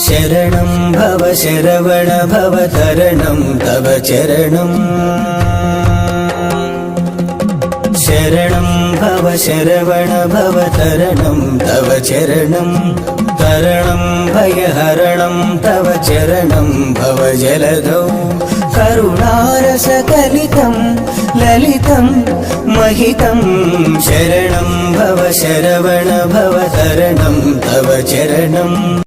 शरणं भव शरवण भव तरणं तव चरणं शरणं भव शरवण भव तरणं तव चरणं तरणं भयहरणं तव चरणं भव जलधौ करुणारसकलितं ललितं महितं शरणं भव शरवण भव तरणं तव चरणं।